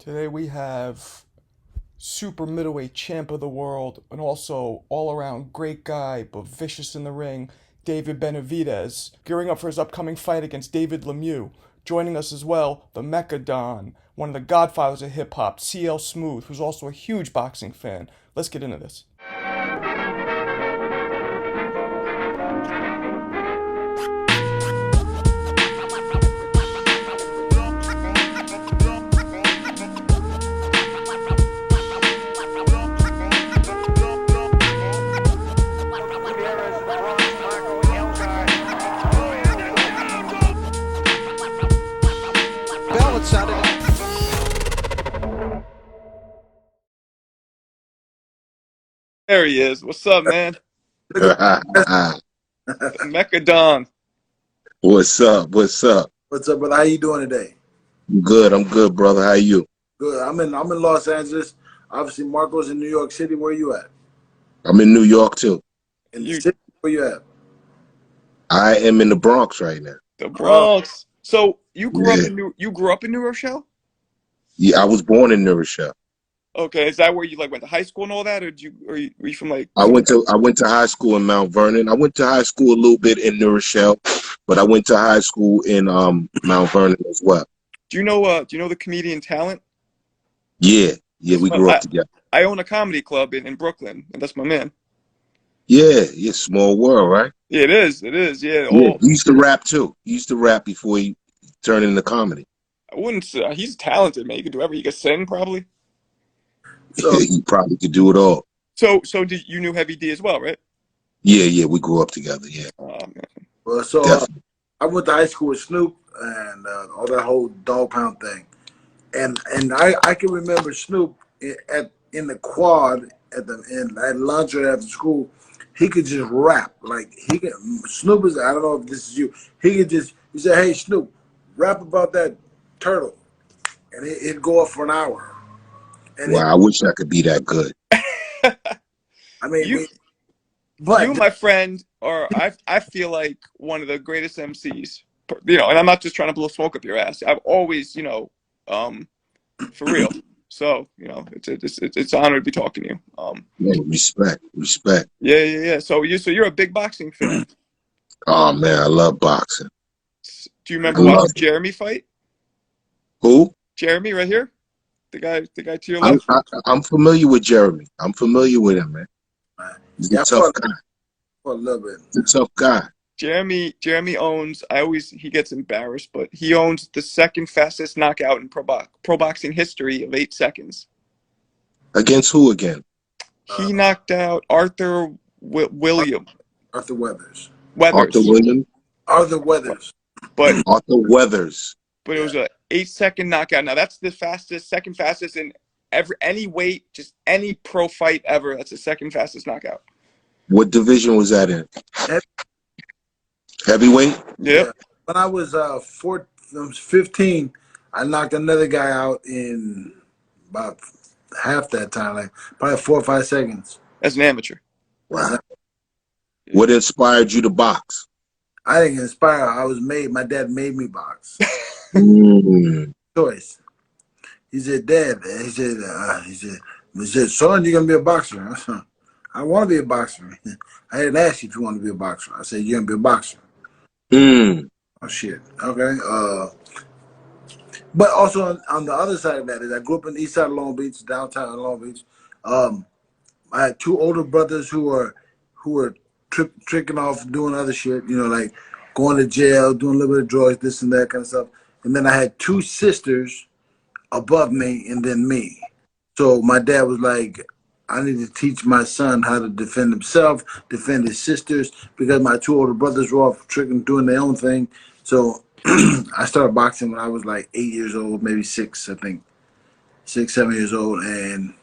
Today we have super middleweight champ of the world and also all around great guy but vicious in the ring, David Benavidez, gearing up for his upcoming fight against David Lemieux. Joining us as well, the Mecca Don, one of the godfathers of hip hop, CL Smooth, who's also a huge boxing fan. Let's get into this. There he is. What's up, man? The Mecca Don. What's up? What's up? What's up, brother? How you doing today? Good. I'm good, brother. How you? Good. I'm in Los Angeles. Obviously, Marco's in New York City. Where you at? I'm in New York too. In the city? Where you at? I am in the Bronx right now. The Bronx. So you grew up Yeah. in New Rochelle? Yeah, I was born in New Rochelle. Okay, is that where you went to high school and all that, or were you from like? I went to high school in Mount Vernon. I went to high school a little bit in New Rochelle, but I went to high school in Mount Vernon as well. Do you know the comedian Talent? Yeah, we grew up together. I own a comedy club in Brooklyn, and that's my man. Yeah, small world, right? Yeah, it is. It is. Yeah. Yeah, he used to rap too. He used to rap before he turned into comedy. I wouldn't say he's talented, man. He could do everything. He could sing, probably. So, He probably could do it all. So you knew Heavy D as well, right? Yeah, we grew up together. Yeah, well, definitely. I went to high school with Snoop and all that whole dog pound thing, and I can remember Snoop in the quad at lunch or after school. He could just rap like Snoop is. I don't know if this is you. He said, "Hey Snoop, rap about that turtle," and it'd go up for an hour. And Wow, I wish I could be that good. I mean, you, but my friend, are I feel like one of the greatest MCs. And I'm not just trying to blow smoke up your ass. I've always, for real. So, it's an honor to be talking to you. Man, respect. Yeah. So you're a big boxing fan. Oh man, I love boxing. Do you remember watching Jeremy fight? Who? Jeremy, right here, the guy to your left. I'm familiar with Jeremy. I'm familiar with him, man. He's a tough guy. For a little bit. He's a tough guy. Jeremy owns. He gets embarrassed, but he owns the second fastest knockout in pro boxing history of 8 seconds. Against who again? He knocked out Arthur Williams. Arthur Weathers. Arthur Williams. Arthur Weathers. But Arthur Weathers. But it was a 8-second knockout. Now that's the second fastest in any weight, just any pro fight ever. That's the second fastest knockout. What division was that in? Heavyweight? Yep. Yeah. When I was 15, I knocked another guy out in about half that time, like probably 4 or 5 seconds. As an amateur. Wow. What inspired you to box? I didn't inspire. I was made. My dad made me box. Choice. He said, "Dad," he said, "Son, you're gonna be a boxer." I said, "I want to be a boxer." I didn't ask you if you want to be a boxer. I said, "You're gonna be a boxer." Oh shit. Okay. But also on the other side of that is I grew up in the east side of Long Beach, downtown Long Beach. I had 2 older brothers who were tricking off, doing other shit. Like going to jail, doing a little bit of drugs, this and that kind of stuff. And then I had 2 sisters above me and then me. So my dad was like, I need to teach my son how to defend himself, defend his sisters, because my 2 older brothers were off tricking, doing their own thing. So I started boxing when I was like 8 years old, maybe 6, I think. 6, 7 years old. And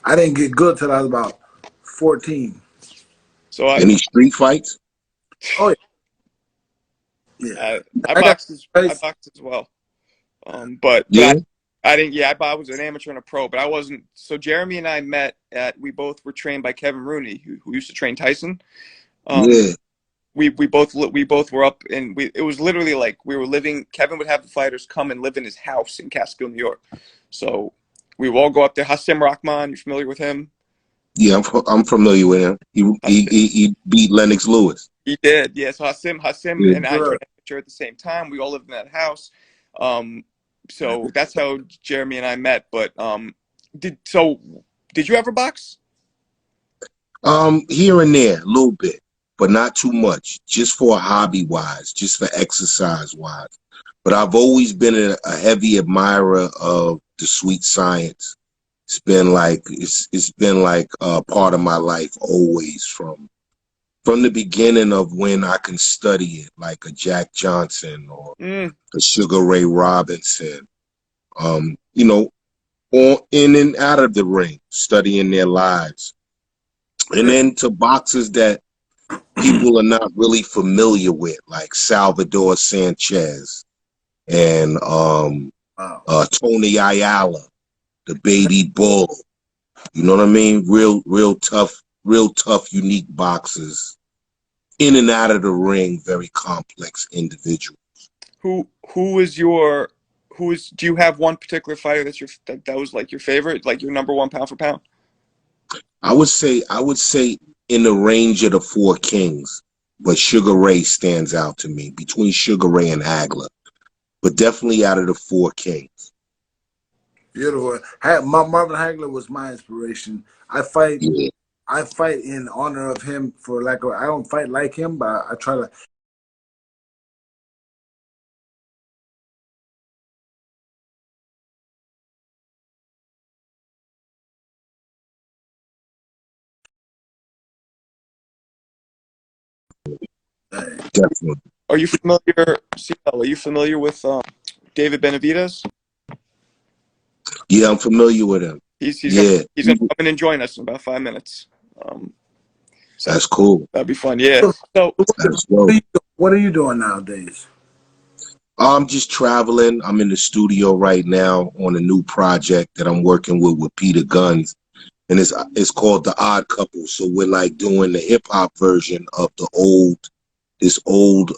I didn't get good till I was about 14. So any street fights? Oh, yeah. I boxed as well. But yeah. I didn't. Yeah, I was an amateur and a pro, but I wasn't. So Jeremy and I met we both were trained by Kevin Rooney, who used to train Tyson. Yeah. We both were up, and it was literally like we were living. Kevin would have the fighters come and live in his house in Catskill, New York. So we would all go up there. Hassim Rahman, you familiar with him? Yeah, I'm familiar with him. He beat Lennox Lewis. He did, yeah. So Hassim Yeah. and I joined amateur at the same time. We all lived in that house. So that's how Jeremy and I met. But did you ever box? Here and there, a little bit, but not too much. Just for hobby wise, just for exercise wise. But I've always been a heavy admirer of the sweet science. It's been like a part of my life always from the beginning of when I can study it, like a Jack Johnson or a Sugar Ray Robinson. You know, on in and out of the ring, studying their lives. And then to boxers that people are not really familiar with, like Salvador Sanchez and Tony Ayala, the Baby Bull. You know what I mean? Real tough, unique boxers. In and out of the ring, very complex individuals. Do you have one particular fighter that was like your favorite, like your number one pound for pound? I would say in the range of the four kings, but Sugar Ray stands out to me between Sugar Ray and Hagler, but definitely out of the four kings. Beautiful. Marvin Hagler was my inspiration. I fight in honor of him. I don't fight like him, but I try to. Definitely. Are you familiar, CL, are you familiar with David Benavidez? Yeah, I'm familiar with him. He's gonna come in and join us in about 5 minutes. So that's cool. That'd be fun. Yeah. So what are you doing nowadays? I'm just traveling. I'm in the studio right now on a new project that I'm working with Peter Guns, and it's called The Odd Couple. So we're like doing the hip hop version of this old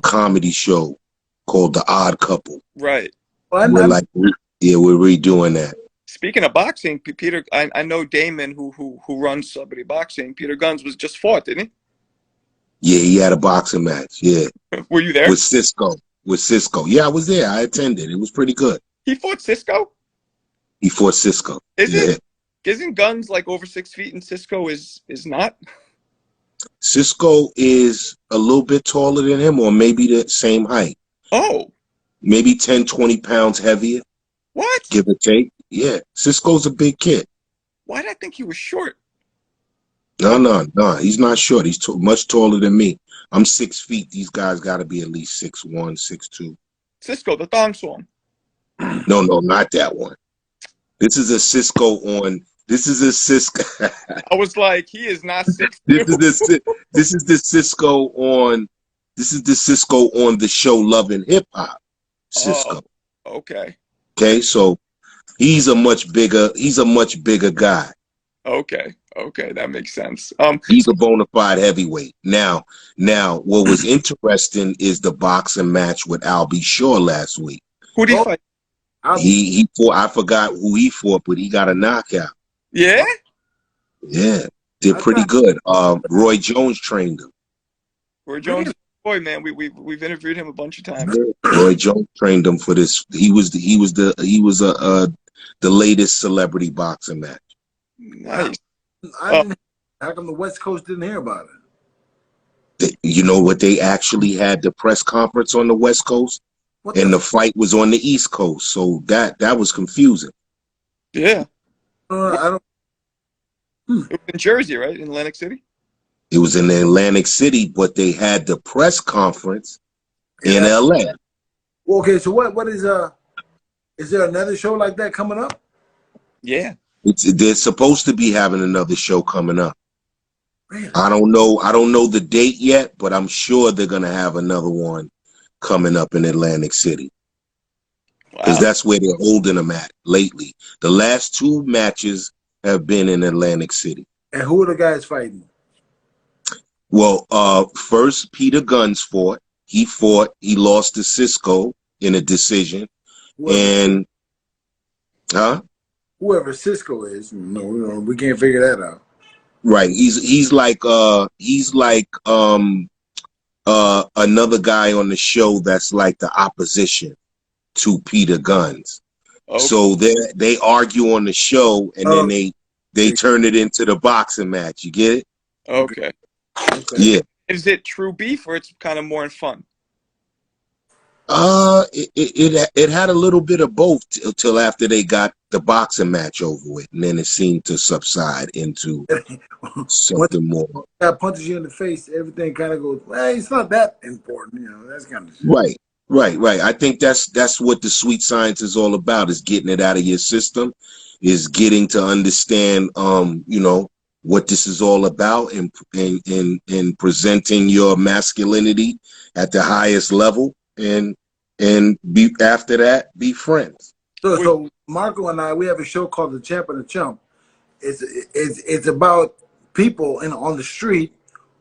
comedy show called The Odd Couple. Right. Well, we're redoing that. Speaking of boxing, Peter, I know Damon who runs Celebrity Boxing. Peter Guns was just fought, didn't he? Yeah, he had a boxing match. Yeah. Were you there? With Cisco. Yeah, I was there. I attended. It was pretty good. He fought Cisco? He fought Cisco. Isn't Guns like over 6 feet and Cisco is not? Cisco is a little bit taller than him, or maybe the same height. Oh. Maybe 10, 20 pounds heavier. What? Give or take. Yeah. Cisco's a big kid. Why did I think he was short? No. He's not short. He's much taller than me. I'm 6 feet. These guys got to be at least 6'1", 6'2". Cisco, the thong song. No, not that one. This is a Cisco. I was like, he is not 6'2". This is the Cisco on the show Love and Hip Hop. Cisco. Oh, okay. Okay, so he's a much bigger guy. Okay, that makes sense. He's a bona fide heavyweight. Now, what was interesting is the boxing match with Albie Shaw last week. Who did he fight? He fought. I forgot who he fought, but he got a knockout. Yeah. Yeah, did pretty good. Roy Jones trained him. Roy Jones, boy, man, we've interviewed him a bunch of times. Roy Jones trained him for this. He was the latest celebrity boxing match. Nice. How come the West Coast didn't hear about it? You know what? They actually had the press conference on the West Coast, and the fight was on the East Coast. So that was confusing. Yeah. I don't. It was in Jersey, right? In Atlantic City? It was in Atlantic City, but they had the press conference in LA. Well, okay, so what is there another show like that coming up? Yeah. They're supposed to be having another show coming up. Really? I don't know the date yet, but I'm sure they're gonna have another one coming up in Atlantic City. Because that's where they're holding them at lately. The last 2 matches have been in Atlantic City. And who are the guys fighting? Well, first Peter Guns fought. He lost to Cisco in a decision. And Huh? Whoever Cisco is, no, we can't figure that out. Right. He's like another guy on the show that's like the opposition to Peter Guns. Okay. So they argue on the show, and then Oh, they turn it into the boxing match. You get it? Okay. okay. Yeah. Is it true beef or it's kind of more in fun? It had a little bit of both till after they got the boxing match over with, and then it seemed to subside into Once something more. that punches you in the face, everything kind of goes, well, it's not that important, that's kind of shit. Right, right. I think that's what the sweet science is all about: is getting it out of your system, is getting to understand, what this is all about, and presenting your masculinity at the highest level, and be after that be friends. So Marco and I, we have a show called The Champ and the Chump. It's about people on the street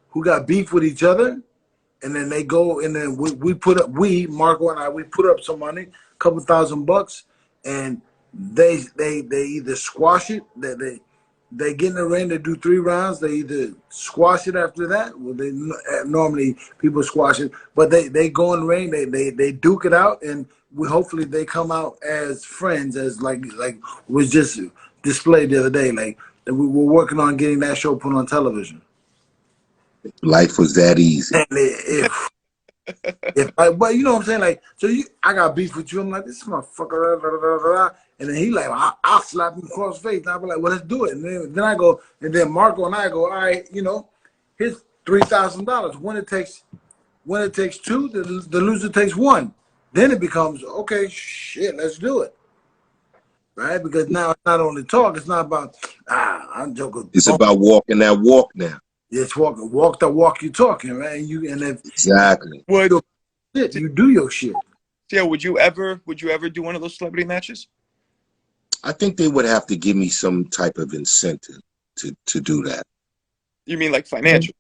who got beef with each other, and then they go and then we put up, Marco and I, we put up some money, a couple $1,000, and they either squash it, they get in the ring, they do 3 rounds, they either squash it after that. Well, they normally people squash it, but they go in the ring, they duke it out, and hopefully they come out as friends, as like was just displayed the other day. Like we were working on getting that show put on television. Life was that easy. And but you know what I'm saying? Like, so I got beef with you. I'm like, this motherfucker, da, da, da, da, da. And then he like, I'll slap him across the face. And I'll be like, well, let's do it. And then I go, and then Marco and I go, all right, here's $3,000. When it takes 2, the loser takes 1. Then it becomes, okay, shit, let's do it. Right? Because now it's not only talk, it's not about, I'm joking. It's about walking that walk now. It's walk the walk you're talking, right? And if Exactly. you do your shit. Yeah, would you ever do one of those celebrity matches? I think they would have to give me some type of incentive to do that. You mean like financial?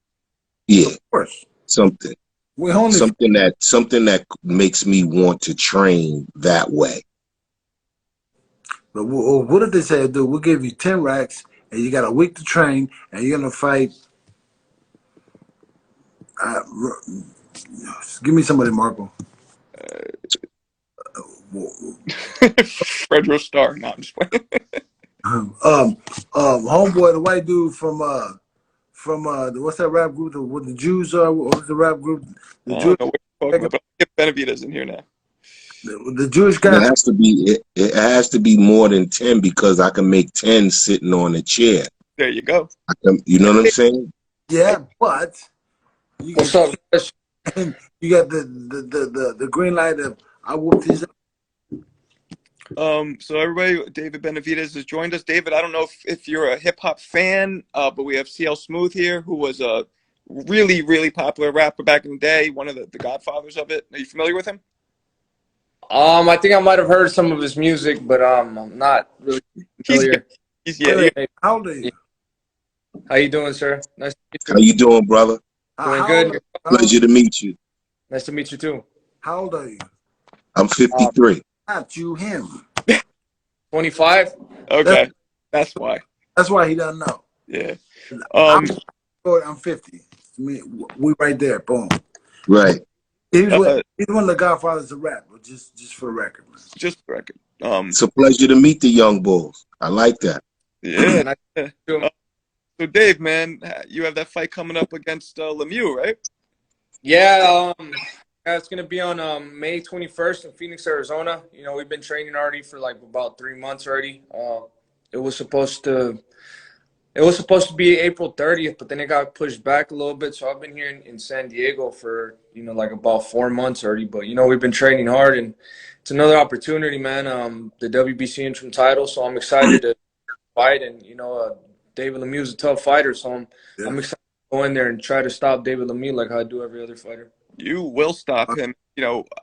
Yeah, Of course. something that makes me want to train that way. But what if they say, dude, we'll give you 10 racks and you got a week to train and you're gonna fight? Give me somebody, Marco. Fredro Starr. No, I'm just playing. Homeboy, the white dude from what's that rap group? What the Jews are? What was the rap group? The I Jewish. don't know what you're talking about, but Benavidez in here now. The Jewish It guy. has to be it has to be more than 10 because I can make 10 sitting on a chair. There you go. You know what I'm saying? Yeah, but you What's up, Chris? you got the green light of I whooped his. So everybody, David Benavidez has joined us. David, I don't know if you're a hip hop fan, but we have CL Smooth here, who was a really, really popular rapper back in the day, one of the godfathers of it. Are you familiar with him? I think I might have heard some of his music, but I'm not really familiar. How old are you? How you doing, sir? Nice to meet you. How you doing, brother? Doing good. Pleasure to meet you. Nice to meet you too. How old are you? I'm 53. Not you, him. 25. Okay, that's why. That's why he doesn't know. Yeah. I'm 50. We right there. Boom. Right. He's one of the godfathers of rap, but just for the record, man. Just for the record. It's a pleasure to meet the young bulls. I like that. Yeah. Nice to meet you. So Dave, man, you have that fight coming up against Lemieux, right? Yeah, it's gonna be on May 21st in Phoenix, Arizona. We've been training already for like about 3 months already. It was supposed to be April 30th, but then it got pushed back a little bit. So I've been here in San Diego for like about 4 months already. But we've been training hard, and it's another opportunity, man. The WBC interim title, so I'm excited to fight. And David Lemieux is a tough fighter, so I'm excited to go in there and try to stop David Lemieux like I do every other fighter. You will stop him.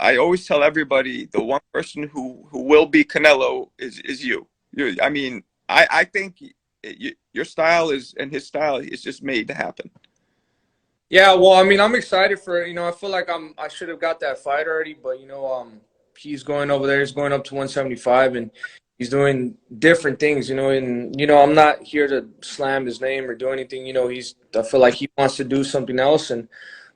I always tell everybody the one person who will beat Canelo is you. I mean, I think your style and his style is just made to happen. Yeah, well, I mean, I'm excited for I feel like I should have got that fight already, but he's going over there. He's going up to 175, and He's doing different things, and I'm not here to slam his name or do anything. I feel like he wants to do something else,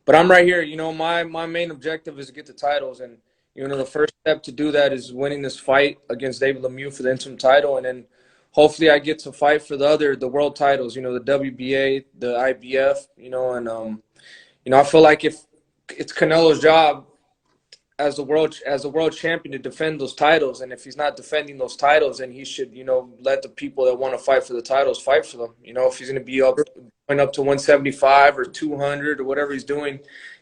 but I'm right here. My main objective is to get the titles, and the first step to do that is winning this fight against David Lemieux for the interim title, and then hopefully I get to fight for the world titles. The WBA, the IBF, and I feel like if it's Canelo's job as the world champion to defend those titles, and if he's not defending those titles, then he should let the people that want to fight for the titles fight for them. If he's going to be going up to 175 or 200 or whatever he's doing,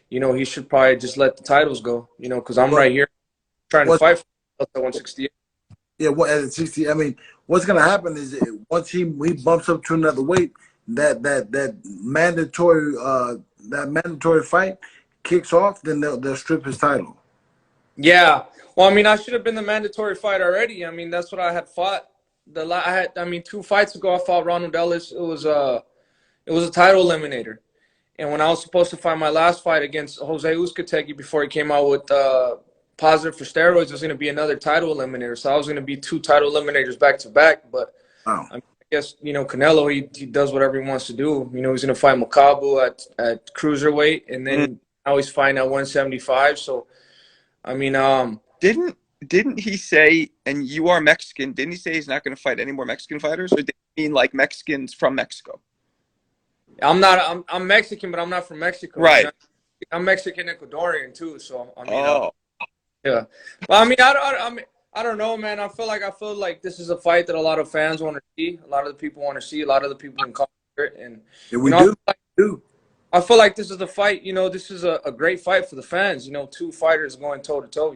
he should probably just let the titles go. Because I'm right here trying to fight for at 168. Yeah, what at 60? I mean, what's gonna happen is once he bumps up to another weight, that mandatory fight kicks off, then they'll strip his title. Yeah. Well, I mean, I should have been the mandatory fight already. I mean, that's what I had fought. 2 fights ago, I fought Ronald Ellis. It was a title eliminator. And when I was supposed to fight my last fight against Jose Uzcategui before he came out with positive for steroids, it was going to be another title eliminator. So I was going to be 2 title eliminators back to back. But wow. I guess, Canelo, he does whatever he wants to do. He's going to fight Makabu at cruiserweight, and then now he's fighting at 175. So, I mean, didn't he say, and you are Mexican, didn't he say he's not going to fight any more Mexican fighters? Or did he mean like Mexicans from Mexico? I'm Mexican, but I'm not from Mexico. Right. I'm Mexican Ecuadorian too. So, I mean, yeah. Well, I mean, I don't know, man. I feel like this is a fight that a lot of fans want to see. A lot of the people want to see. A lot of the people in Congress, and we do. I feel like this is the fight. This is a great fight for the fans. 2 fighters going toe to toe.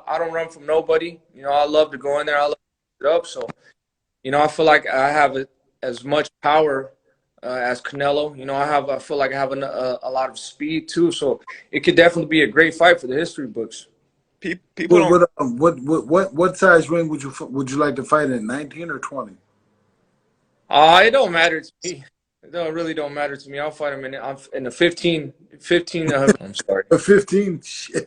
I don't run from nobody. I love to go in there. I love to get up. So, I feel like I have as much power as Canelo. I feel like I have a lot of speed too. So it could definitely be a great fight for the history books. People what size ring would you like to fight in? 19 or 20? It don't matter to me. It really don't matter to me. I'll fight him in the 15. I'm sorry. 15? Shit.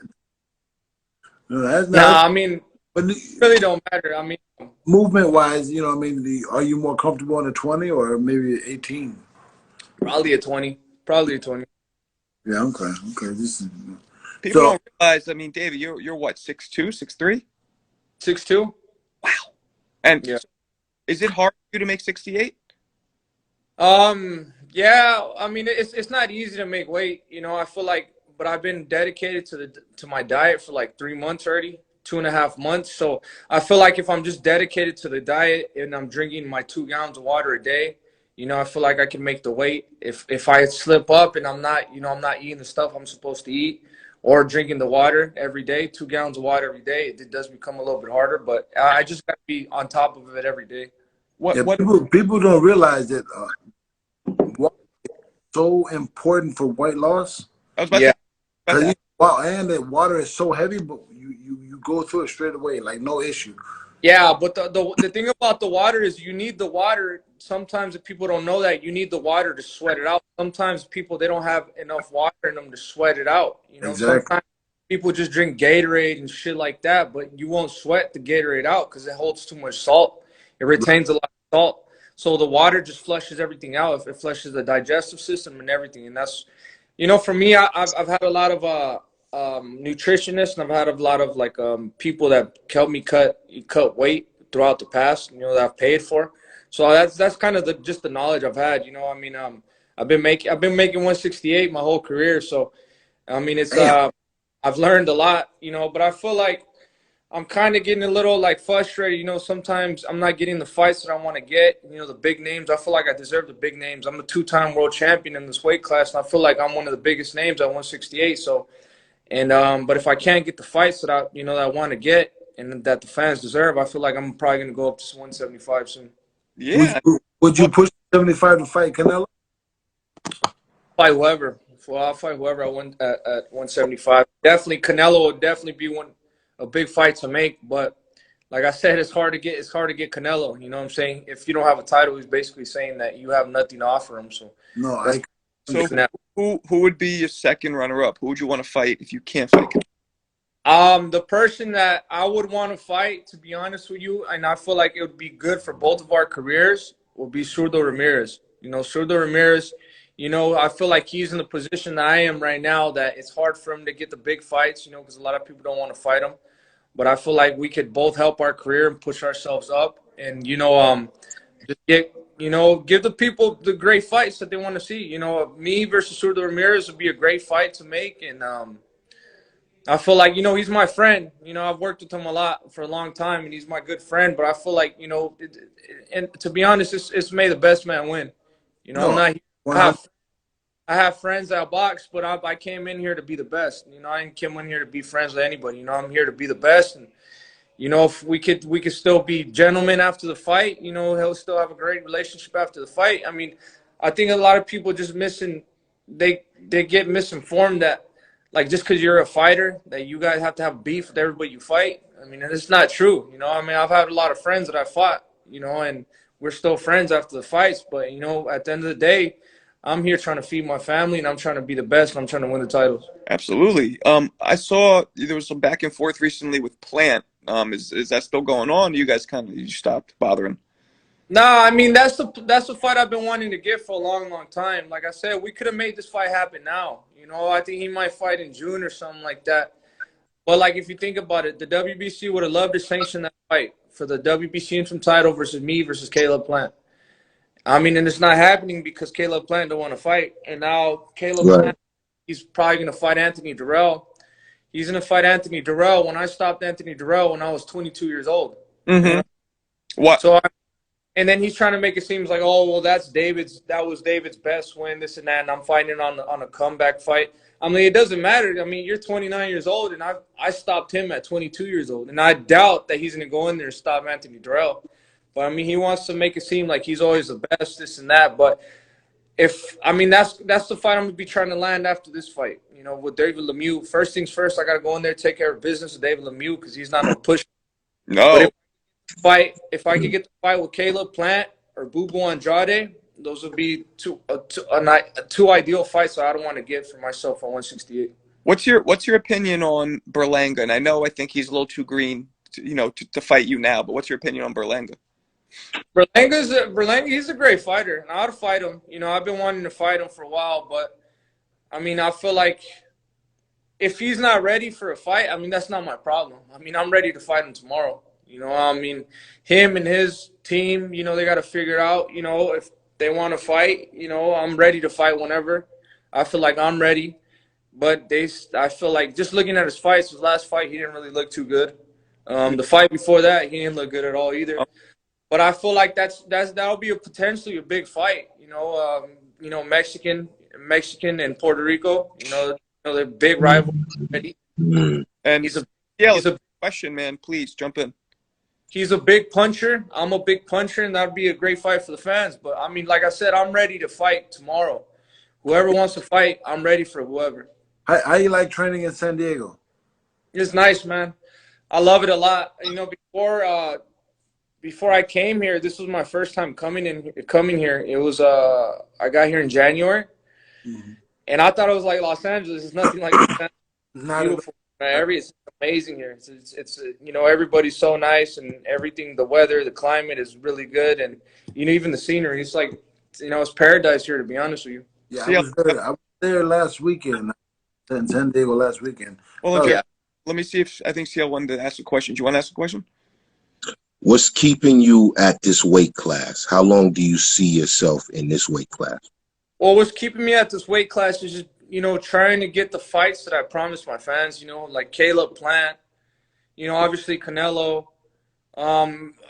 No, that's not. Nah, I mean, but it really don't matter. I mean, movement-wise, are you more comfortable in a 20 or maybe 18? Probably a 20. Yeah, okay. People don't realize. I mean, David, you're what, 6'2", 6'3"? 6'2". Wow. And yeah. Is it hard for you to make 68? Yeah. I mean, it's not easy to make weight. I feel like, but I've been dedicated to my diet for like 3 months already, 2.5 months. So I feel like if I'm just dedicated to the diet and I'm drinking my 2 gallons of water a day, I feel like I can make the weight. If I slip up and I'm not eating the stuff I'm supposed to eat, or drinking the water every day, 2 gallons of water every day, it does become a little bit harder. But I just got to be on top of it every day. People don't realize that water is so important for weight loss. I was about to say, and that water is so heavy, but you go through it straight away, like no issue. Yeah, but the thing about the water is you need the water. Sometimes if people don't know that, you need the water to sweat it out. Sometimes people, they don't have enough water in them to sweat it out. Exactly. Sometimes people just drink Gatorade and shit like that, but you won't sweat the Gatorade out because it holds too much salt. It retains a lot of salt. So the water just flushes everything out. It flushes the digestive system and everything. And that's, for me, I've had a lot of nutritionists, and I've had a lot of people that helped me cut weight throughout the past, that I've paid for. So that's kind of just the knowledge I've had. I mean, I've been making 168 my whole career. So I mean, it's I've learned a lot, but I feel like I'm kind of getting a little frustrated. Sometimes I'm not getting the fights that I want to get. The big names. I feel like I deserve the big names. I'm a 2-time world champion in this weight class, and I feel like I'm one of the biggest names at 168. So. And but if I can't get the fights that I want to get and that the fans deserve, I feel like I'm probably gonna go up to 175 soon. Yeah. Would you push 75 to fight Canelo? Fight whoever. Well, I'll fight whoever at 175. Definitely, Canelo will definitely be a big fight to make. But like I said, it's hard to get Canelo. You know what I'm saying? If you don't have a title, he's basically saying that you have nothing to offer him. So who would be your second runner-up? Who would you want to fight if you can't fight Canelo? The person that I would want to fight, to be honest with you, and I feel like it would be good for both of our careers, would be Surdo Ramirez. Surdo Ramirez, I feel like he's in the position that I am right now, that it's hard for him to get the big fights, because a lot of people don't want to fight him. But I feel like we could both help our career and push ourselves up, and just give the people the great fights that they want to see. Me versus Surdo Ramirez would be a great fight to make, and I feel like, he's my friend. I've worked with him a lot for a long time, and he's my good friend. But I feel like, and to be honest, it's may the best man win. I'm No, not. I 100. have, I have friends that box, but I came in here to be the best. I didn't come in here to be friends with anybody. I'm here to be the best. And if we could still be gentlemen after the fight. He'll still have a great relationship after the fight. I mean, I think a lot of people just they get misinformed that, like, just because you're a fighter, that you guys have to have beef with everybody you fight. I mean, and it's not true. I mean, I've had a lot of friends that I fought, and we're still friends after the fights. But, at the end of the day, I'm here trying to feed my family, and I'm trying to be the best, and I'm trying to win the titles. Absolutely. I saw there was some back and forth recently with Plant. Is that still going on? You guys you stopped bothering? Nah, I mean, that's the fight I've been wanting to get for a long, long time. Like I said, we could have made this fight happen now. I think he might fight in June or something like that. But, like, if you think about it, the WBC would have loved to sanction that fight for the WBC interim title versus me versus Caleb Plant. I mean, and it's not happening because Caleb Plant don't want to fight. And now Caleb Right. Plant, he's probably going to fight Anthony Durrell. He's going to fight Anthony Durrell when I stopped Anthony Durrell when I was 22 years old. Mm-hmm. What? So, and then he's trying to make it seem like, oh, well, that was David's best win, this and that, and I'm fighting on a comeback fight. I mean, it doesn't matter. I mean, you're 29 years old, and I stopped him at 22 years old, and I doubt that he's going to go in there and stop Anthony Durrell. But, I mean, he wants to make it seem like he's always the best, this and that. But that's the fight I'm going to be trying to land after this fight, with David Lemieux. First things first, I got to go in there, take care of business with David Lemieux because he's not no push. No. But if I could get the fight with Caleb Plant or Bubu Andrade, those would be two ideal fights that I don't want to get for myself at 168. What's your opinion on Berlanga? And I think he's a little too green, to fight you now. But what's your opinion on Berlanga? Berlanga, he's a great fighter, and I'd fight him. I've been wanting to fight him for a while, but I mean, I feel like if he's not ready for a fight, I mean, that's not my problem. I mean, I'm ready to fight him tomorrow. I mean, him and his team, they got to figure out, if they want to fight, I'm ready to fight whenever. I feel like I'm ready. But I feel like just looking at his fights, his last fight, he didn't really look too good. The fight before that, he didn't look good at all either. But I feel like that'll be potentially a big fight. Mexican and Puerto Rico, they're big rivals already. And he's a question, man. Please jump in. He's a big puncher. I'm a big puncher, and that'd be a great fight for the fans. But, I mean, like I said, I'm ready to fight tomorrow. Whoever wants to fight, I'm ready for whoever. How you like training in San Diego? It's nice, man. I love it a lot. Before I came here, this was my first time coming here. It was I got here in January, and I thought it was like Los Angeles. It's nothing like Los Angeles. It's beautiful area. It's amazing here. It's everybody's so nice, and everything. The weather, the climate is really good, and even the scenery. It's like it's paradise here, to be honest with you. Yeah, I was there last weekend in San Diego last weekend. Well, yeah. Let me see if I think CL wanted to ask a question. Do you want to ask a question? What's keeping you at this weight class? How long do you see yourself in this weight class? Well, what's keeping me at this weight class is just, trying to get the fights that I promised my fans, like Caleb Plant, obviously Canelo,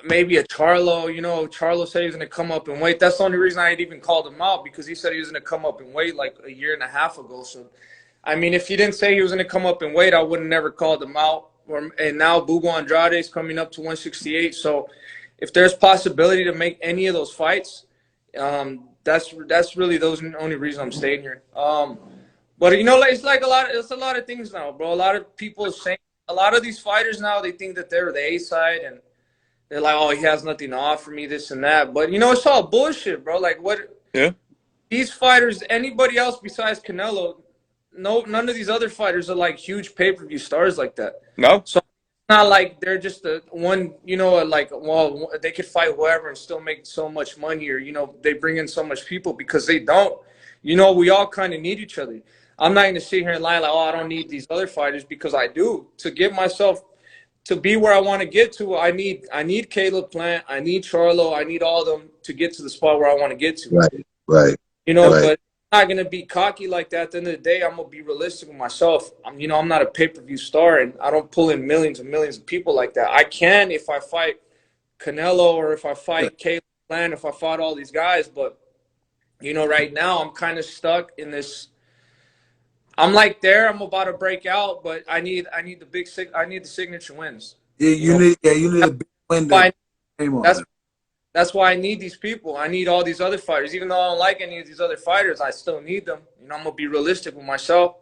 maybe a Charlo. Charlo said he was going to come up in weight. That's the only reason I had even called him out, because he said he was going to come up in weight like a year and a half ago. So, I mean, if he didn't say he was going to come up in weight, I would have never called him out. And now Bubu Andrade is coming up to 168. So if there's possibility to make any of those fights, that's really the only reason I'm staying here. But it's like a lot of things now, bro. A lot of people saying, a lot of these fighters now, they think that they're the A side, and they're like, oh, he has nothing to offer me, this and that. But it's all bullshit, bro. Like, what? Yeah. These fighters, anybody else besides Canelo, none of these other fighters are like huge pay-per-view stars like that. No. So it's not like they're just a one, like, well, they could fight whoever and still make so much money, or they bring in so much people, because they don't. We all kind of need each other. I'm not going to sit here and lie like, oh, I don't need these other fighters, because I do. To get myself to be where I want to get to, I need Caleb Plant, I need Charlo, I need all of them to get to the spot where I want to get to. Right, right. But I'm not going to be cocky like that. At the end of the day, I'm going to be realistic with myself. I'm not a pay-per-view star, and I don't pull in millions and millions of people like that. I can if I fight Canelo, or if I fight Caleb Plant, if I fought all these guys. But, right now I'm kind of stuck in this. I'm like there. I'm about to break out, but I need the signature wins. Yeah, you need a big win. That's why I need these people. I need all these other fighters. Even though I don't like any of these other fighters, I still need them. I'm gonna be realistic with myself.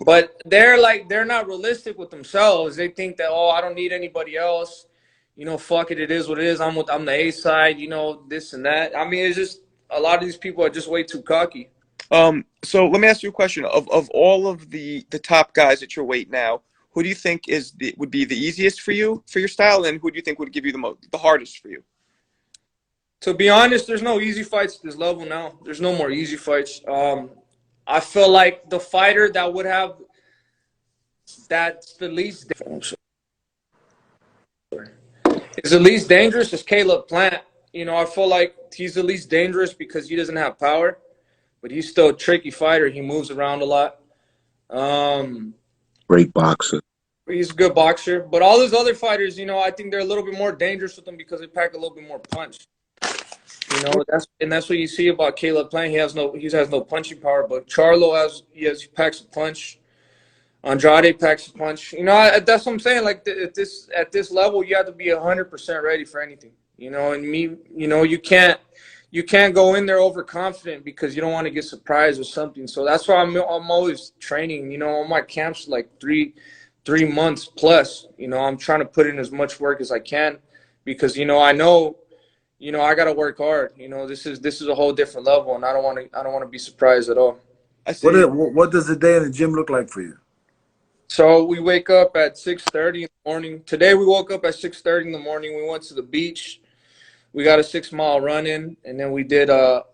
But they're not realistic with themselves. They think that, oh, I don't need anybody else. Fuck it, it is what it is. I'm the A side. This and that. I mean, it's just a lot of these people are just way too cocky. So let me ask you a question. Of all of the top guys at your weight now, who do you think would be the easiest for you for your style, and who do you think would give you the hardest for you? To be honest, there's no easy fights at this level now. There's no more easy fights. I feel like the fighter that would have that's the least is the least dangerous is Caleb Plant. I feel like he's the least dangerous because he doesn't have power, but he's still a tricky fighter. He moves around a lot. Great boxer. He's a good boxer. But all those other fighters, I think they're a little bit more dangerous with them because they pack a little bit more punch. That's what you see about Caleb Plant. He has no punching power, but Charlo he packs a punch. Andrade packs a punch. That's what I'm saying. Like at this level, you have to be 100% ready for anything. And me, you can't go in there overconfident because you don't want to get surprised or something. So that's why I'm always training. All my camps like 3 months plus. I'm trying to put in as much work as I can because I know. I gotta work hard. This is a whole different level, and I don't want to be surprised at all. What does the day in the gym look like for you? So we wake up at 6:30 in the morning. Today we woke up at 6:30 in the morning. We went to the beach. We got a 6-mile run in, and then we did what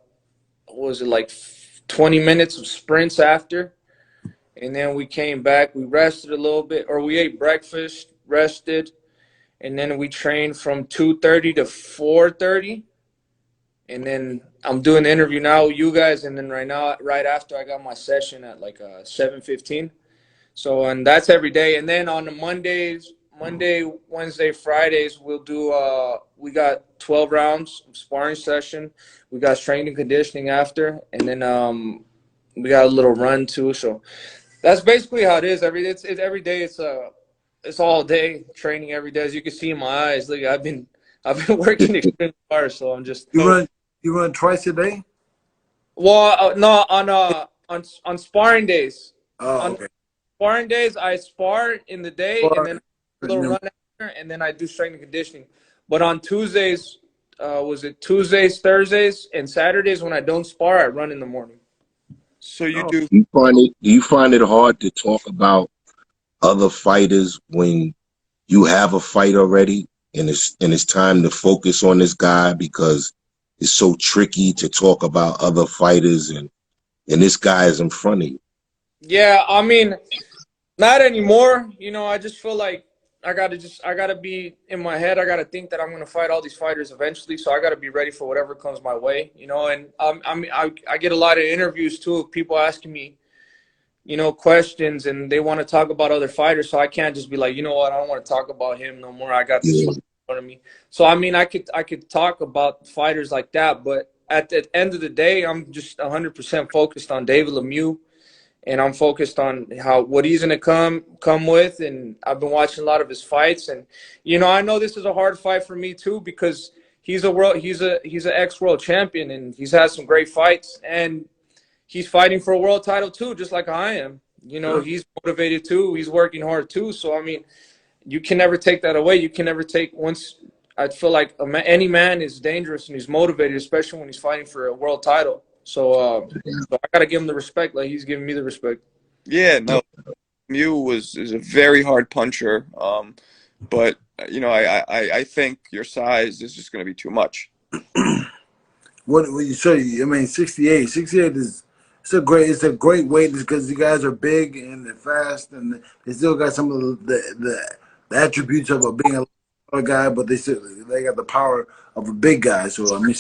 was it, like 20 minutes of sprints after, and then we came back. We rested a little bit, or we ate breakfast, rested. And then we trained from 2:30 to 4:30. And then I'm doing the interview now with you guys. And then right after, I got my session at like 7:15. So, and that's every day. And then on the Monday, Wednesday, Fridays, we'll do, we got 12 rounds of sparring session. We got strength and conditioning after. And then we got a little run too. So that's basically how it is. Every day. It's all day training every day. As you can see in my eyes, look, I've been working extremely hard. So I'm just you run twice a day. Well, no, on sparring days. Oh, okay. Sparring days, I spar in the day and then a little run after, and then I do strength and conditioning. But on Tuesdays, Tuesdays, Thursdays, and Saturdays when I don't spar, I run in the morning. So you do. Do you find it hard to talk about other fighters when you have a fight already and it's time to focus on this guy because it's so tricky to talk about other fighters and this guy is in front of you? Yeah, I mean, not anymore. I just feel like I gotta be in my head. I gotta think that I'm gonna fight all these fighters eventually. So I gotta be ready for whatever comes my way. And I get a lot of interviews too of people asking me, questions, and they want to talk about other fighters. So I can't just be like, I don't want to talk about him no more. I got this in front of me. So I mean, I could talk about fighters like that, but at the end of the day, I'm just 100% focused on David Lemieux, and I'm focused on what he's gonna come with. And I've been watching a lot of his fights, and I know this is a hard fight for me too because he's an ex-world champion, and he's had some great fights, and he's fighting for a world title too, just like I am. He's motivated too. He's working hard too. So, I mean, you can never take that away. You can never take I feel like any man is dangerous and he's motivated, especially when he's fighting for a world title. So I got to give him the respect like he's giving me the respect. Yeah, no, Mew is a very hard puncher. But you know, I think your size is just going to be too much. What you say? I mean, 68. 68 is it's a great weight because you guys are big and they're fast and they still got some of the attributes of being a smaller guy, but they got the power of a big guy. So I mean,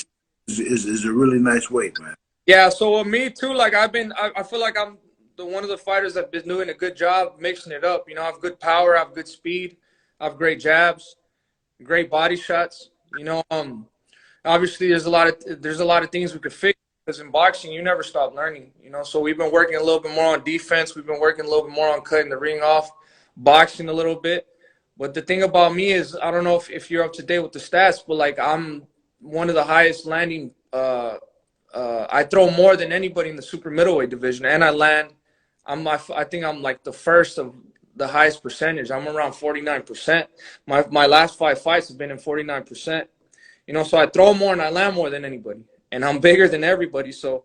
is a really nice weight, man. Yeah, so with me too, like I feel like I'm the one of the fighters that been doing a good job mixing it up. You know, I have good power, I have good speed, I have great jabs, great body shots. You know, obviously there's a lot of things we could fix because in boxing you never stop learning. You know, so we've been working a little bit more on defense. We've been working a little bit more on cutting the ring off, boxing a little bit. But the thing about me is I don't know if you're up to date with the stats, but like I'm one of the highest landing. I throw more than anybody in the super middleweight division, and I land. I think I'm like the first of the highest percentage. I'm around 49%. My last 5 fights have been in 49%. You know, so I throw more and I land more than anybody, and I'm bigger than everybody. So,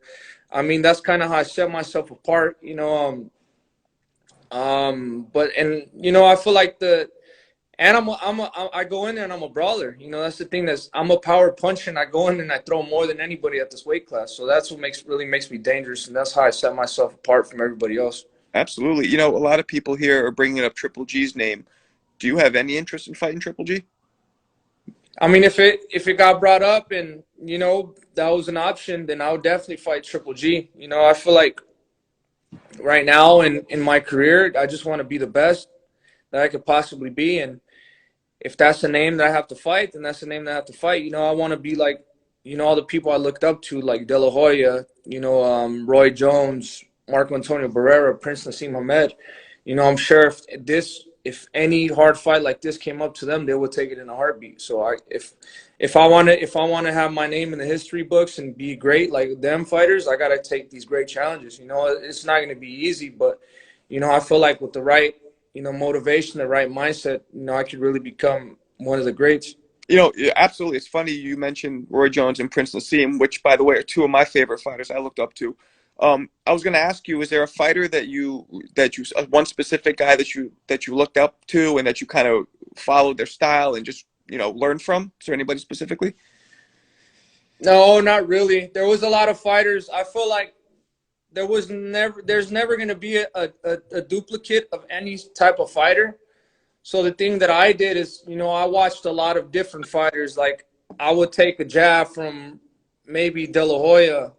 I mean, that's kind of how I set myself apart. You know, but and you know, I feel like I go in there and I'm a brawler. You know, that's the thing. I'm a power puncher, and I go in and I throw more than anybody at this weight class. So that's what really makes me dangerous, and that's how I set myself apart from everybody else. Absolutely. You know, a lot of people here are bringing up Triple G's name. Do you have any interest in fighting Triple G? I mean, if it got brought up and you know that was an option, then I would definitely fight Triple G. You know, I feel like right now in my career, I just want to be the best that I could possibly be, and if that's the name that I have to fight, then that's the name that I have to fight. You know, I want to be like, you know, all the people I looked up to, like De La Hoya, you know, Roy Jones, Marco Antonio Barrera, Prince Nassim Hamed. You know, I'm sure if any hard fight like this came up to them, they would take it in a heartbeat. So if I want to have my name in the history books and be great like them fighters, I got to take these great challenges. You know, it's not going to be easy, but you know, I feel like with the right, you know, motivation, the right mindset, you know, I could really become one of the greats. You know, absolutely. It's funny you mentioned Roy Jones and Prince Nassim, which, by the way, are two of my favorite fighters I looked up to. I was going to ask you, is there a fighter that you one specific guy that you looked up to and that you kind of followed their style and just, you know, learned from? Is there anybody specifically? No, not really. There was a lot of fighters. I feel like there's never going to be a duplicate of any type of fighter. So the thing that I did is, you know, I watched a lot of different fighters. Like I would take a jab from maybe De La Hoya,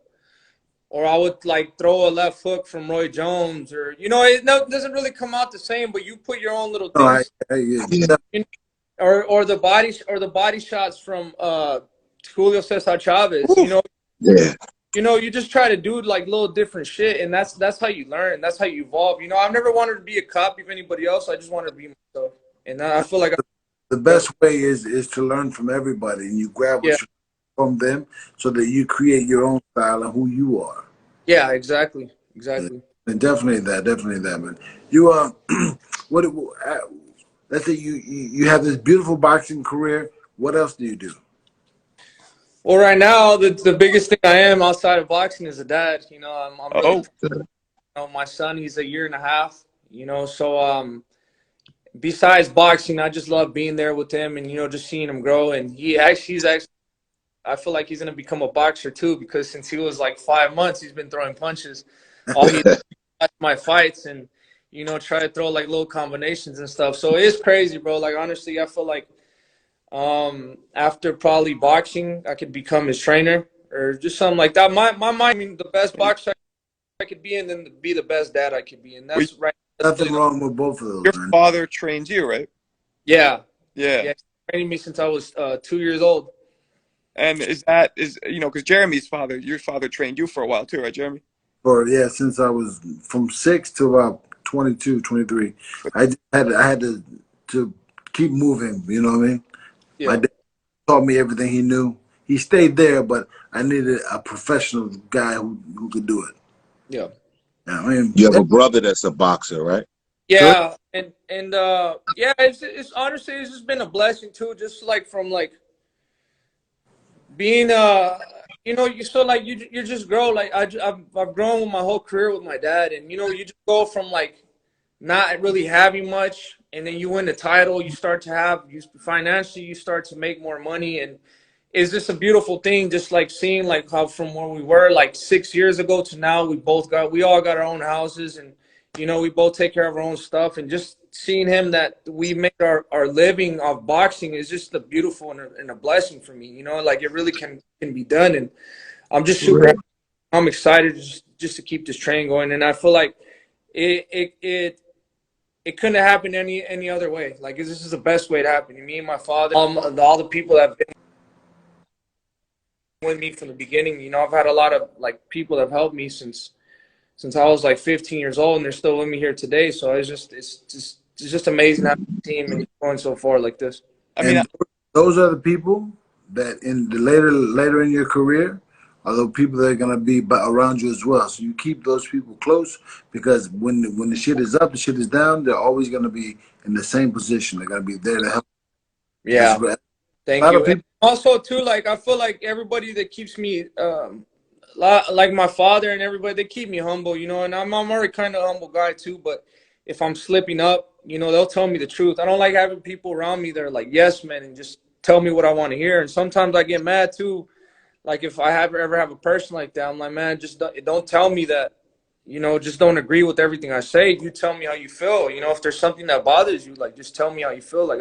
or I would like throw a left hook from Roy Jones, or you know, doesn't really come out the same, but you put your own little No, things, Yeah. or the body shots from Julio Cesar Chavez. Oof. Yeah. You know, you just try to do like little different shit, and that's how you learn. That's how you evolve. You know, I've never wanted to be a copy of anybody else. I just wanted to be myself, and I feel like The best way is to learn from everybody, and you grab yeah, what you from them so that you create your own style and who you are. yeah, exactly, Yeah. exactly. And definitely that, man. You what? Let's say you have this beautiful boxing career. What else do you do? Well, right now, the biggest thing I am outside of boxing is a dad. You know, I'm really, Oh, you know, my son, he's a year and a half. You know, so besides boxing, I just love being there with him and you know just seeing him grow. And he's actually, I feel like he's gonna become a boxer too because since he was like 5 months, he's been throwing punches. All he watch my fights and you know try to throw like little combinations and stuff. So it's crazy, bro. Like honestly, I feel like after probably boxing, I could become his trainer or just something like that. My mind, I mean, the best boxer I could be and then be the best dad I could be. And well, that's right. That's Nothing really, wrong with both of those, your man. father trains you, right? yeah. Yeah. Yeah. He's training me since I was 2 years old. And is you know, because your father trained you for a while too, right, Jeremy? Since I was from 6 to about 22, 23. I had to keep moving. You know what I mean? My Yeah. dad taught me everything he knew. He stayed there, but I needed a professional guy who could do it. Yeah. Yeah, I mean, You have a brother that's a boxer, right? so Yeah. And yeah, it's honestly, it's just been a blessing too, just like from like being you know, you so like you just grow. Like I've grown with my whole career with my dad, and you know, you just go from like not really having much, and then you win the title. You start to have you financially, you start to make more money, and it's just a beautiful thing. Just like seeing like how from where we were like 6 years ago to now, we all got our own houses, and you know, we both take care of our own stuff, and just seeing him that we make our living off boxing is just a beautiful and a blessing for me. You know, like it really can be done, and I'm just super happy. I'm excited just to keep this train going, and I feel like it couldn't have happened any other way. Like this is the best way to happen. Me and my father, all the people that have been with me from the beginning. You know, I've had a lot of like people that have helped me since I was like 15 years old, and they're still with me here today. So it's just amazing having a team and going so far like this. I mean, And those are the people that in the later in your career are the people that are gonna be around you as well. So you keep those people close, because when the shit is up, the shit is down, they're always gonna be in the same position. They're gonna be there to help. Yeah, That's thank you. And also too, like I feel like everybody that keeps me, like my father and everybody, they keep me humble. You know, and I'm already kind of a humble guy too. But if I'm slipping up, you know, they'll tell me the truth. I don't like having people around me that are like yes men and just tell me what I want to hear. And sometimes I get mad too. Like if I ever have a person like that, I'm like, man, just don't tell me that. You know, just don't agree with everything I say. You tell me how you feel. You know, if there's something that bothers you, like just tell me how you feel. Like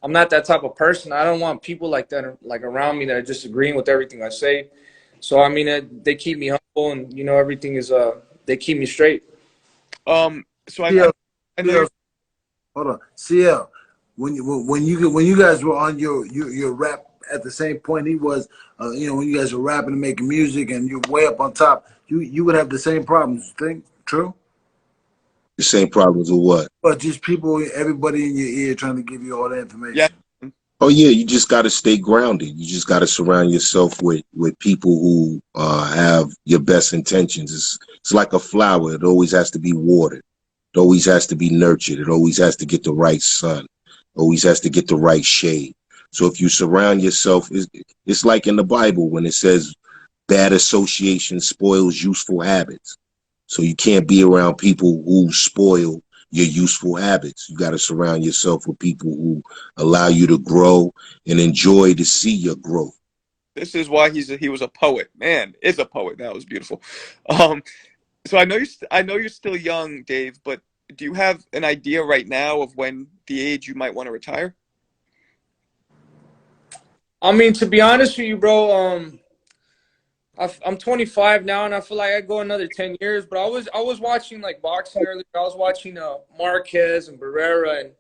I'm not that type of person. I don't want people like that like around me that are just agreeing with everything I say. So I mean, they keep me humble, and you know, everything is they keep me straight. So CL, I know you're, hold on, CL. When you guys were on your rap at the same point he was, you know, when you guys were rapping and making music and you're way up on top, you would have the same problems. You think true? The same problems with what? But just people, everybody in your ear trying to give you all the yeah. information. Oh yeah, you just got to stay grounded. You just got to surround yourself with people who have your best intentions. It's like a flower. It always has to be watered. It always has to be nurtured. It always has to get the right sun. Always has to get the right shade. So if you surround yourself, it's like in the Bible when it says bad association spoils useful habits. So you can't be around people who spoil your useful habits. You got to surround yourself with people who allow you to grow and enjoy to see your growth. This is why he was a poet. Man, is a poet. That was beautiful. Um, so I know you're still young, Dave, but do you have an idea right now of when the age you might want to retire? I mean, to be honest with you, bro, I'm 25 now, and I feel like I go another 10 years. But I was watching like boxing earlier. I was watching Marquez and Barrera, and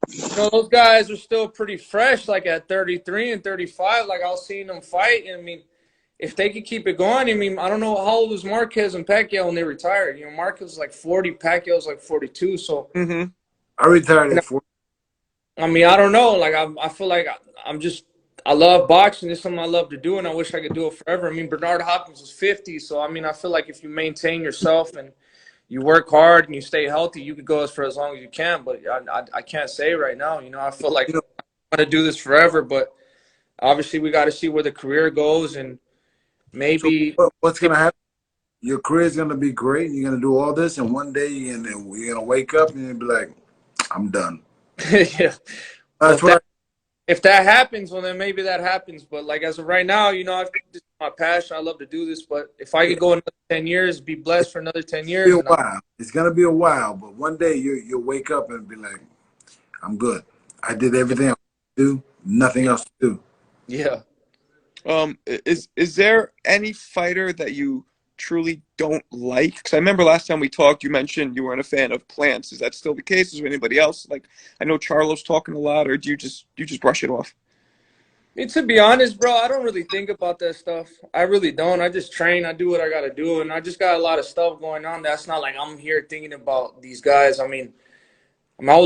you know those guys are still pretty fresh. Like at 33 and 35, like I was seeing them fight. And I mean, if they could keep it going, I mean, I don't know how old was Marquez and Pacquiao when they retired. You know, Marquez was like 40, Pacquiao was like 42. So Mm-hmm. I retired you know, at 40. I mean, I don't know. Like I feel like I'm just I love boxing. It's something I love to do, and I wish I could do it forever. I mean, Bernard Hopkins was 50, so I mean, I feel like if you maintain yourself and you work hard and you stay healthy, you could go for as long as you can. But I can't say right now. You know, I feel like You know, I want to do this forever, but obviously we got to see where the career goes, and so maybe what's gonna happen? Your career is gonna be great. You're gonna do all this, and one day you're gonna wake up and you'll be like, I'm done. yeah. Well, That's what if that happens, well then maybe that happens. But like as of right now, you know, this is my passion. I love to do this. But if I could go another 10 years, be blessed for another 10 years, be a and while. It's gonna be a while, but one day you'll wake up and be like, I'm good. I did everything I do. Nothing else to do. yeah. Is there any fighter that you truly don't like? Because I remember last time we talked, you mentioned you weren't a fan of plants. Is that still the case? Is there anybody else? Like I know Charlo's talking a lot, or do you just brush it off? I mean, to be honest, bro, I don't really think about that stuff. I really don't. I just train. I do what I got to do, and I just got a lot of stuff going on. That's not like I'm here thinking about these guys. I would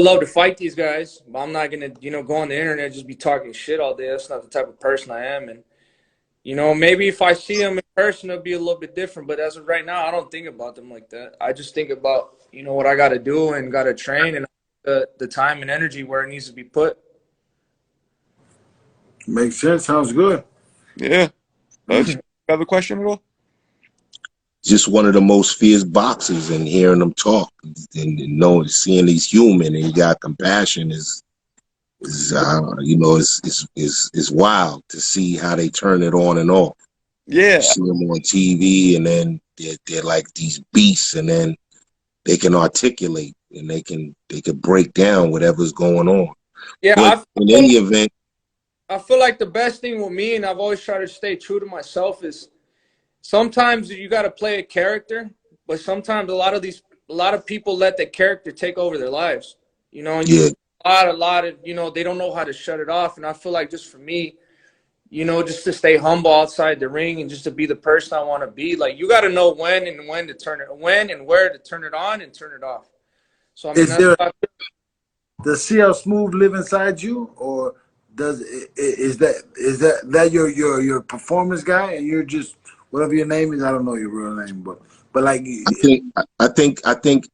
love to fight these guys, but I'm not gonna, you know, go on the internet and just be talking shit all day. That's not the type of person I am, and you know, maybe if I see them in person, it'll be a little bit different. But as of right now, I don't think about them like that. I just think about, you know, what I got to do and got to train and the time and energy where it needs to be put. Makes sense. Sounds good. Yeah. have a question at all? Just one of the most fierce boxers, and hearing them talk and knowing, seeing he's human and he got compassion is you know, is wild to see how they turn it on and off. Yeah, You see them on TV, and then they're like these beasts, and then they can articulate and they can break down whatever's going on. Yeah, But in any event, I feel like the best thing with me, and I've always tried to stay true to myself, is sometimes you got to play a character, but sometimes a lot of people let the character take over their lives, you know, and yeah, a lot of, you know, they don't know how to shut it off. And I feel like just for me, you know, just to stay humble outside the ring and just to be the person I want to be, like, you got to know when to turn it, when and where to turn it on and turn it off. So, I mean, does CL Smooth live inside you, or is that your performance guy, and you're just whatever your name is? I don't know your real name, but like, I think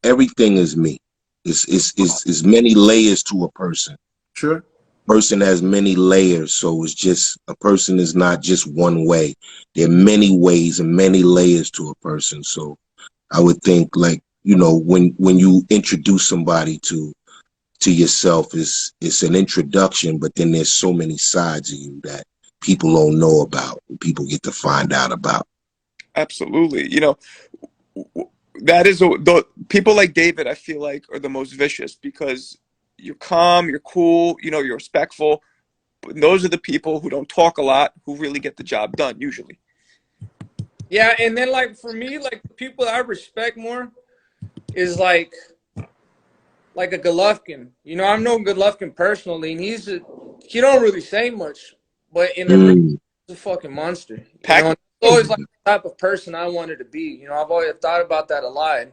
everything is me. It's many layers to a person. sure. Person has many layers, so it's just a person is not just one way. There are many ways and many layers to a person. So I would think, like, you know, when you introduce somebody to yourself, it's an introduction, but then there's so many sides of you that people don't know about, and people get to find out about. absolutely. You know, that is the people like David, I feel like, are the most vicious because you're calm, you're cool, you know, you're respectful. But those are the people who don't talk a lot, who really get the job done usually. yeah. And then, like, for me, like, the people I respect more is like a Golovkin. You know, I've known Golovkin personally, and he don't really say much, but in the ring, Mm, he's a fucking monster. You Pack, know, and it's always like the type of person I wanted to be. You know, I've always thought about that a lot. And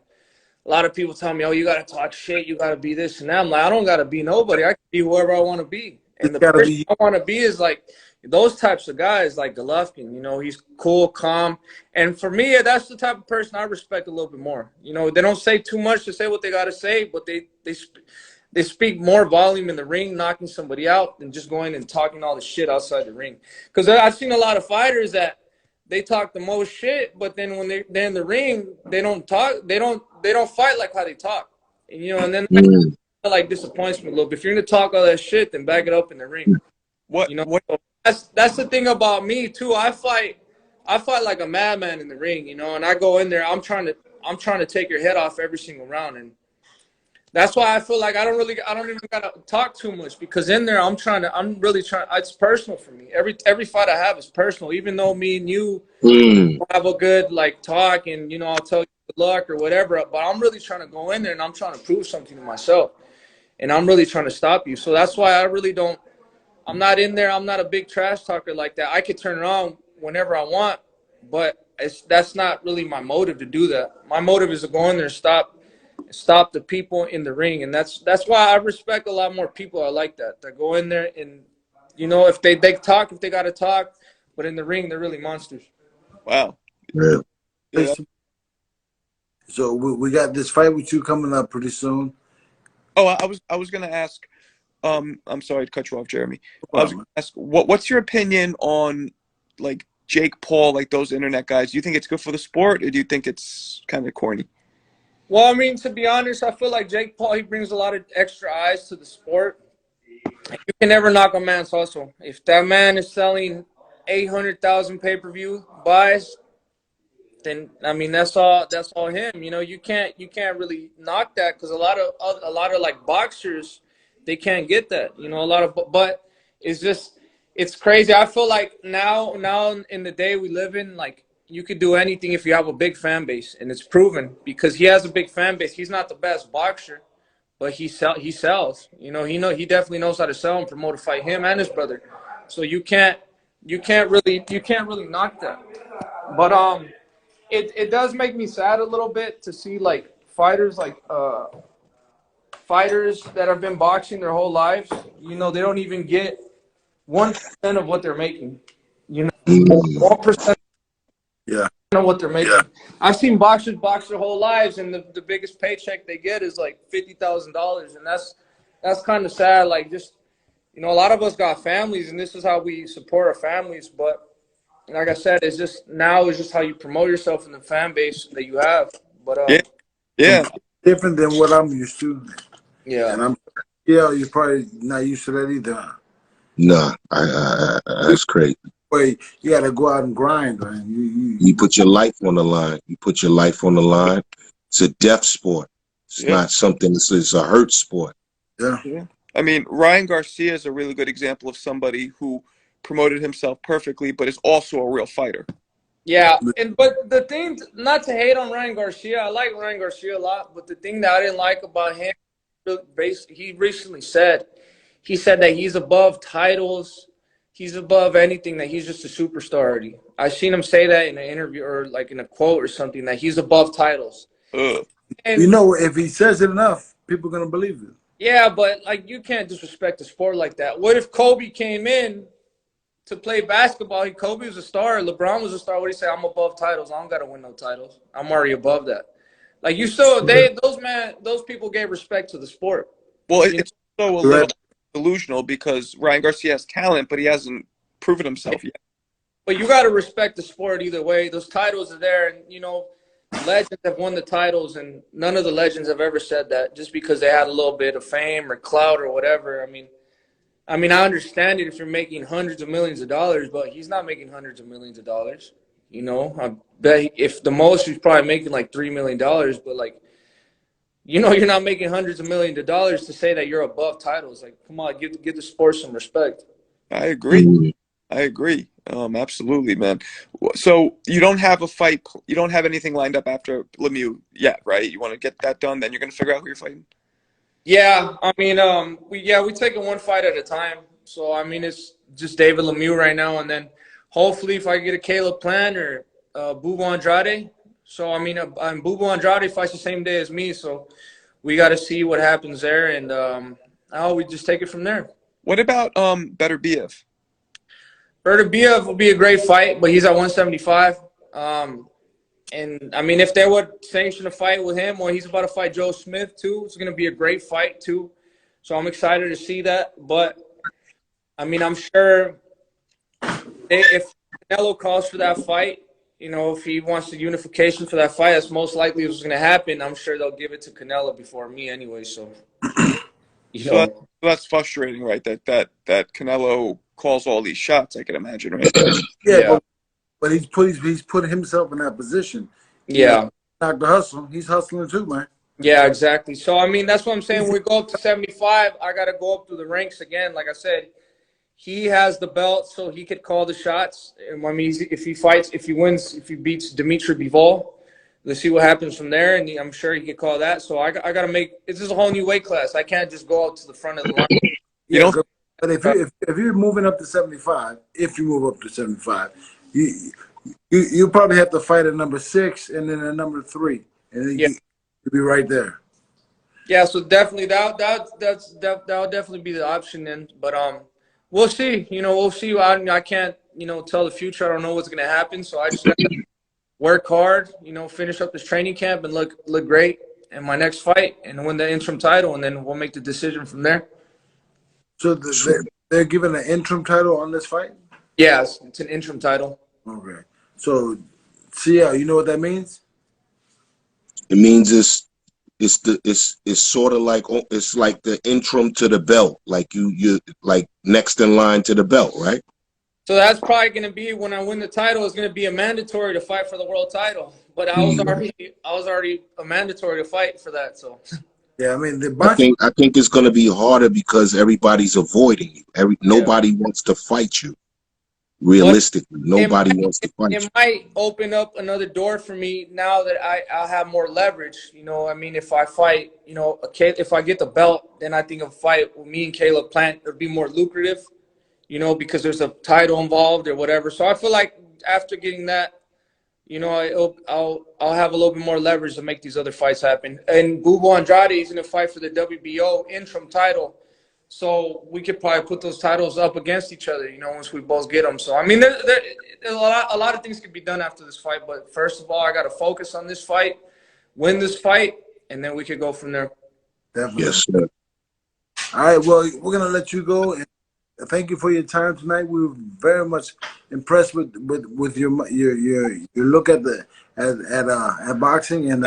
a lot of people tell me, "Oh, you got to talk shit. You got to be this and that." I'm like, I don't got to be nobody. I can be whoever I want to be. And It's the gotta person be I want to be is like those types of guys, like Golovkin. You know, he's cool, calm, and for me, that's the type of person I respect a little bit more. You know, they don't say too much to say what they got to say, but they speak more volume in the ring, knocking somebody out, than just going and talking all the shit outside the ring. Because I've seen a lot of fighters that they talk the most shit, but then when they're in the ring, they don't talk. They don't fight like how they talk. And, you know, and then that mm, like disappoints me a little bit. If you're gonna talk all that shit, then back it up in the ring. You know, what so that's the thing about me too. I fight like a madman in the ring. You know, and I go in there. I'm trying to take your head off every single round, and that's why I feel like I don't even gotta talk too much, because in there I'm really trying. It's personal for me. Every fight I have is personal, even though me and you mm. have a good like talk, and you know, I'll tell you good luck or whatever. But I'm really trying to go in there and I'm trying to prove something to myself, and I'm really trying to stop you. So that's why I really don't. I'm not in there. I'm not a big trash talker like that. I could turn it on whenever I want, but that's not really my motive to do that. My motive is to go in there and stop the people in the ring, and that's why I respect a lot more people are like that. That go in there and, you know, if they talk, if they got to talk, but in the ring they're really monsters. wow. Yeah. Yeah. So we got this fight with you coming up pretty soon. Oh, I was gonna ask. I'm sorry to cut you off, Jeremy. No I was gonna problem. ask, what's your opinion on like Jake Paul, like those internet guys? Do you think it's good for the sport, or do you think it's kind of corny? Well, I mean, to be honest, I feel like Jake Paul, he brings a lot of extra eyes to the sport. You can never knock a man's hustle. If that man is selling 800,000 pay-per-view buys, then I mean that's all him. You know, you can't really knock that, because a lot of like boxers, they can't get that. You know, a lot of but it's crazy. I feel like now in the day we live in, like, you could do anything if you have a big fan base, and it's proven because he has a big fan base. He's not the best boxer, but he sells. You know, he definitely knows how to sell and promote a fight, him and his brother. So you can't really knock that. But it does make me sad a little bit to see like fighters that have been boxing their whole lives. You know, they don't even get 1% of what they're making. You know, Mm. 1% Yeah. of what they're making. I've seen boxers box their whole lives, and the biggest paycheck they get is like $50,000, and that's kind of sad. Like, just, you know, a lot of us got families, and this is how we support our families. But like I said, it's just now is just how you promote yourself in the fan base that you have. But Yeah, yeah. Completely different than what I'm used to, yeah, and you're probably not used to that either. Huh? Nah, that's crazy. Wait, you got to go out and grind, man. You put your life on the line. You put your life on the line. It's a death sport. It's Yeah. not something. It's a hurt sport. Yeah. Yeah. I mean, Ryan Garcia is a really good example of somebody who promoted himself perfectly, but is also a real fighter. yeah. But the thing, not to hate on Ryan Garcia, I like Ryan Garcia a lot. But the thing that I didn't like about him, he recently said, he said that he's above titles, he's above anything. That he's just a superstar already. I seen him say that in an interview or like in a quote or something that he's above titles. Ugh. You And know, if he says it enough, people are gonna believe it. yeah, but like you can't disrespect the sport like that. What if Kobe came in to play basketball? Kobe was a star. LeBron was a star. What do you say? I'm above titles. I don't gotta win no titles. I'm already above that. Like you still, those people gave respect to the sport. Well, You know? it's also a You're little right. delusional because Ryan Garcia has talent, but he hasn't proven himself yet. But you got to respect the sport either way. Those titles are there, and you know, legends have won the titles, and none of the legends have ever said that just because they had a little bit of fame or clout or whatever. I understand it if you're making hundreds of millions of dollars, but he's not making hundreds of millions of dollars. You know, I bet if the most he's probably making like $3 million, but like, you know, you're not making hundreds of millions of dollars to say that you're above titles. Like, come on, give the sport some respect. I agree. Mhm. I agree. Absolutely, man. So you don't have a fight. You don't have anything lined up after Lemieux yet, right? You want to get that done, then you're going to figure out who you're fighting. Yeah, we take it one fight at a time. So I mean, it's just David Lemieux right now, and then hopefully if I get a Caleb Plant or Bubu Andrade. So I mean, Bubu Andrade fights the same day as me, so we got to see what happens there, and we just take it from there. What about Beterbiev? Benavidez will be a great fight, but he's at 175. And I mean, if they would sanction a fight with him, or he's about to fight Joe Smith too, it's going to be a great fight too. So I'm excited to see that. But I mean, I'm sure if Canelo calls for that fight, you know, if he wants the unification for that fight, that's most likely what's going to happen. I'm sure they'll give it to Canelo before me anyway. So, you So know, that's frustrating, right? That Canelo calls all these shots. I can imagine, right? Yeah, yeah, but he's put himself in that position. You know, yeah. not to hustle. He's hustling too, man. Yeah, exactly. So, I mean, that's what I'm saying. When we go up to 75, I got to go up through the ranks again. Like I said, he has the belt, so he could call the shots. And I mean, if he fights, if he wins, if he beats Dimitri Bivol, let's see what happens from there. And I'm sure he could call that. So I got to make this is a whole new weight class. I can't just go out to the front of the line. You Yeah, don't. but if you're moving up to 75, if you move up to 75, you probably have to fight at number 6 and then at number 3, and then Yeah. you'll be right there. Yeah, so definitely that'll definitely be the option then. But we'll see. You know, we'll see. I can't tell the future. I don't know what's gonna happen. So I just got to work hard. You know, finish up this training camp and look great in my next fight and win the interim title, and then we'll make the decision from there. So they're giving an interim title on this fight. Yes, it's an interim title. Okay. So, CL, you know what that means? It means it's sort of like it's like the interim to the belt, like you like next in line to the belt, right? So that's probably going to be when I win the title. It's going to be a mandatory to fight for the world title. But I was already a mandatory to fight for that. So Yeah, I mean the I boxing. think it's going to be harder because everybody's avoiding you. Nobody wants to fight you. Realistically, nobody wants to fight you. It might open up another door for me now that I'll have more leverage. You know, I mean, if I fight, if I get the belt, then I think a fight with me and Caleb Plant would be more lucrative, because there's a title involved or whatever. So I feel like after getting that, I'll have a little bit more leverage to make these other fights happen. And Bubu Andrade is going to fight for the WBO interim title. So we could probably put those titles up against each other, once we both get them. So, I mean, there's a lot of things could be done after this fight. But first of all, I got to focus on this fight, win this fight, and then we could go from there. Definitely. Yes, sir. All right. Well, we're gonna let you go, and thank you for your time tonight. We were very much impressed with your look at at boxing and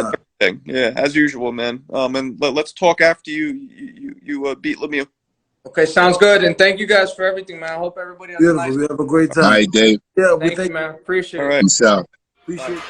Yeah, as usual, man. And let's talk after you beat Lemieux. Okay, sounds good. And thank you guys for everything, man. I hope everybody has a beautiful. nice We have a great All time. right, Dave. Yeah, we Thank you, man. Appreciate All it. right. Peace out. appreciate.